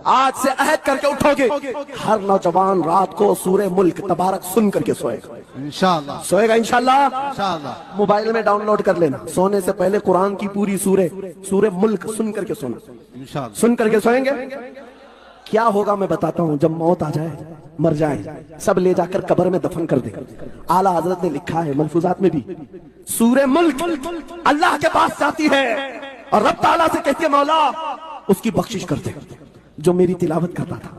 आज से अहद करके उठोगे, हर नौजवान रात को सूरह मुल्क तबारक सुन करके सोएगा इंशाअल्लाह। सोएगा इंशाअल्लाह। मोबाइल में डाउनलोड कर लेना, सोने से पहले कुरान की पूरी सूरह मुल्क सुन करके सोना इंशाअल्लाह। सुन करके सोएंगे। क्या होगा मैं बताता हूँ। जब मौत आ जाए, मर जाए, सब ले जाकर कब्र में दफन कर दे। आला हजरत ने लिखा है मलफूजात में भी, सूरह मुल्क अल्लाह के पास जाती है और रब ताला से कहती है मौला उसकी बख्शिश कर दे जो मेरी तिलावत करता था,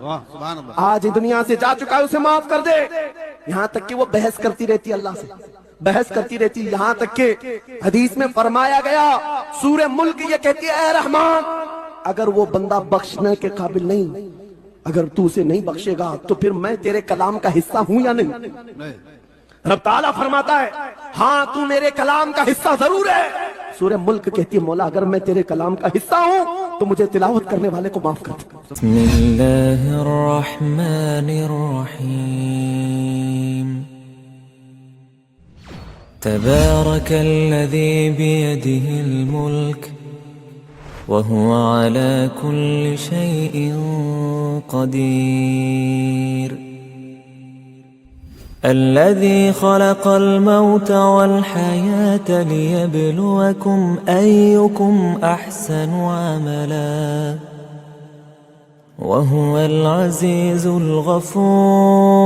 आज दुनिया से जा चुका है, उसे माफ कर दे। यहाँ तक कि वो बहस करती रहती अल्लाह से, बहस करती रहती। यहाँ तक कि हदीस में फरमाया गया सूरह मुल्क ये कहती है ऐ रहमान, अगर वो बंदा बख्शने के काबिल नहीं, अगर तू उसे नहीं बख्शेगा तो फिर मैं तेरे कलाम का हिस्सा हूं या नहीं? रब ताला फरमाता है हाँ तू मेरे कलाम का हिस्सा जरूर है। सूरह मुल्क कहती है मौला अगर मैं तेरे कलाम का हिस्सा हूं तो मुझे तिलावत करने वाले को माफ कर दे। बिस्मिल्लाहिर्रहमानिर्रहीम। तबारकल्लज़ी बियदिहिल मुल्क वहुव अला कुल्लि शैइन क़दीर। الذي خلق الموت والحياة ليبلوكم أيكم أحسن عملا وهو العزيز الغفور.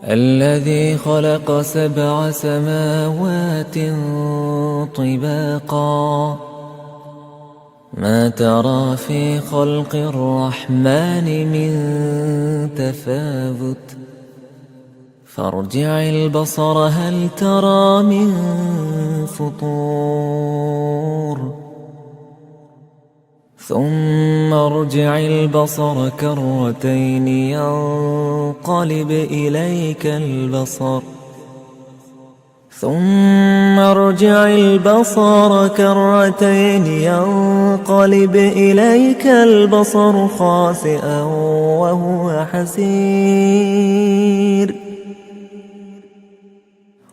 الذي خلق 7 سماوات طباقا ما ترى في خلق الرحمن من تفاوت فارجع البصر هل ترى من فطور ثم ارجع البصر كرتين ينقلب إليك البصر ثم ارجع البصر كرتين ينقلب إليك البصر خاسئا وهو حسير.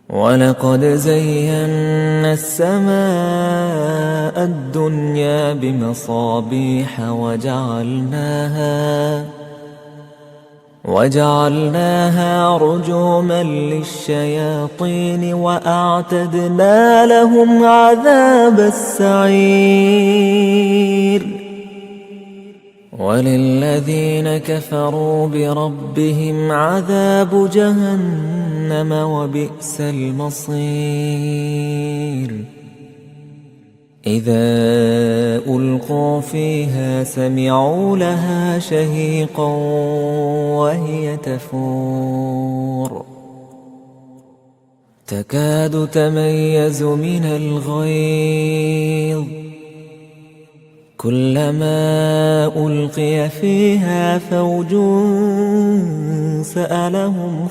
ولقد زينا السماء الدنيا بمصابيح وجعلناها رجوما للشياطين وأعتدنا لهم عذاب السعير. وللذين كفروا بربهم عذاب جهنم وبئس المصير. إذا ألقوا فيها سمعوا لها شهيقا وهي تفور تكاد تميز من الغيظ كلما ألقي فيها فوج سألهم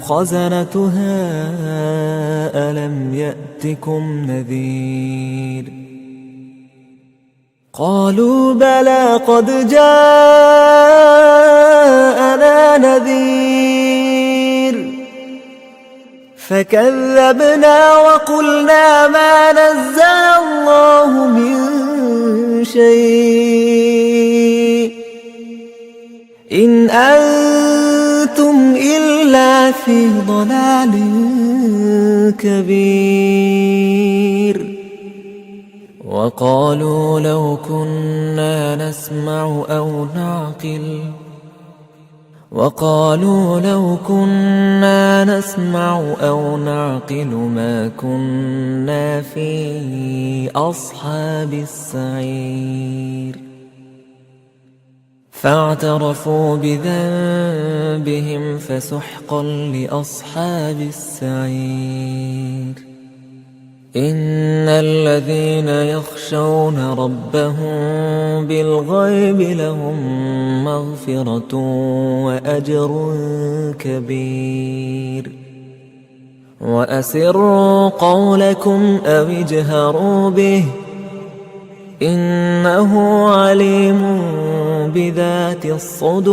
خزنتها ألم يأتكم نذير. قالوا بلى قد جاءنا نذير فكذبنا وقلنا ما نزل الله من شيء إن أنتم إلا في ضلال كبير. وقالوا لو كنا نسمع أو نعقل ما كنا في أصحاب السعير. فاعترفوا بذنبهم فسحقا لأصحاب السعير. إن الذين يخشون ربهم بالغيب لهم مغفرة وأجر كبير. وأسروا قولكم أو اجهروا به إنه عليم بذات الصدور.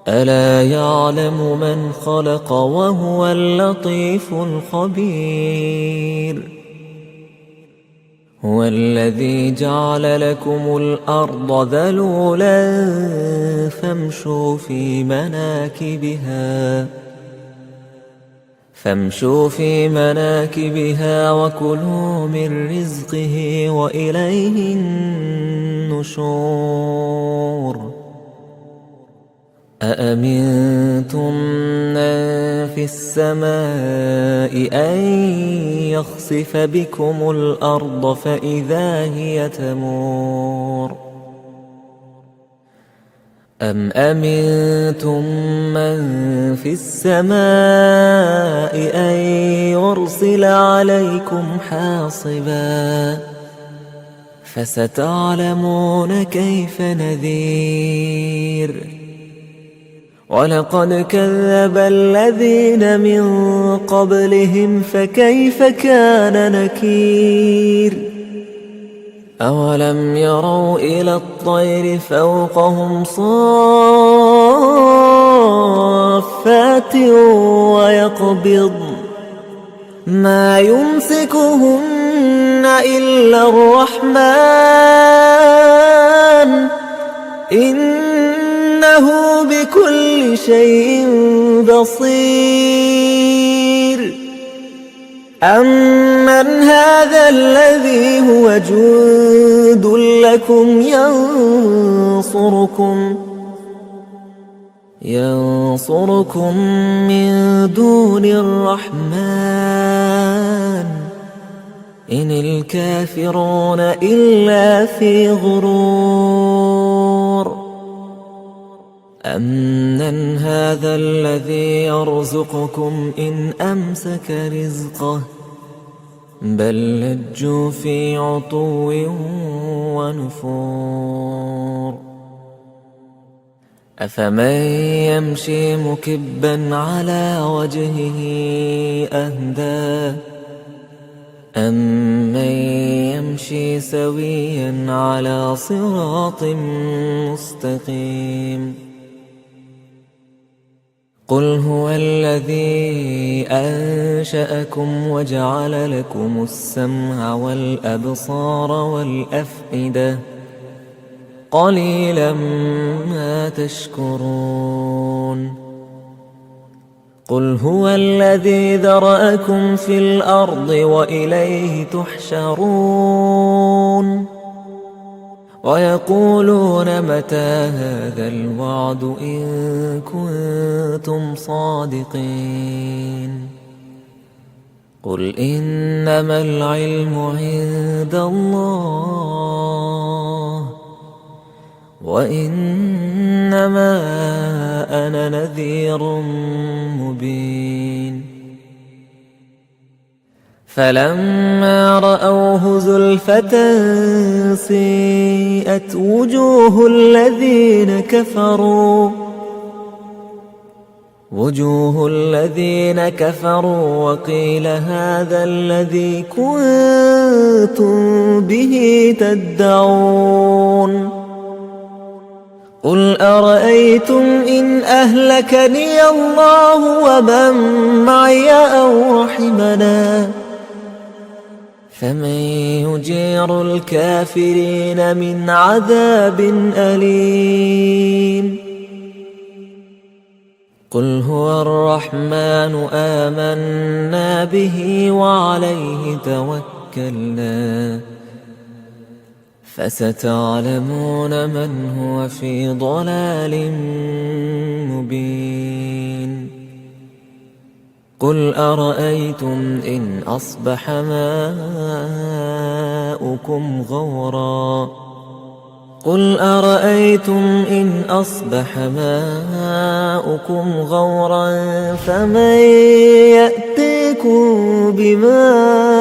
ألا يعلم من خلق وهو اللطيف الخبير هو الذي جعل لكم الأرض ذلولا فامشوا في مناكبها وكلوا من رزقه وإليه النشور أأمنتم من في السماء أن يخسف بكم الأرض فإذا هي تمور أم أمنتم من في السماء أن يرسل عليكم حاصبا فستعلمون كيف نذير ولقد كذب الذين من قبلهم فكيف كان نكير أولم يروا إلى الطير فوقهم صافات ويقبض ما يمسكهن إلا الرحمن إنه بكل شيء بصير أمن هذا الذي هو جند لكم ينصركم من دون الرحمن إن الكافرون إلا في غرور أمن هذا الذي يرزقكم إن أمسك رزقه بل لجوا في عتو ونفور أفمن يمشي مكبا على وجهه أهدى أمن يمشي سويا على صراط مستقيم قل هو الذي أنشأكم وجعل لكم السمع والأبصار والأفئدة قليلا ما تشكرون قل هو الذي ذرأكم في الأرض وإليه تحشرون ويقولون متى هذا الوعد إن كنتم صادقين قل إنما العلم عند الله وإنما أنا نذير مبين فلما رأوه زلفة سيئت وجوه الذين كفروا وقيل هذا الذي كنتم به تدعون قل أرأيتم إن أهلكني الله ومن معي أو رحمنا فمن يجير الكافرين من عذاب أليم قل هو الرحمن آمنا به وعليه توكلنا فستعلمون من هو في ضلال مبين قل أرأيتم إن أصبح ماؤكم غورا فمن يأتيكم بماء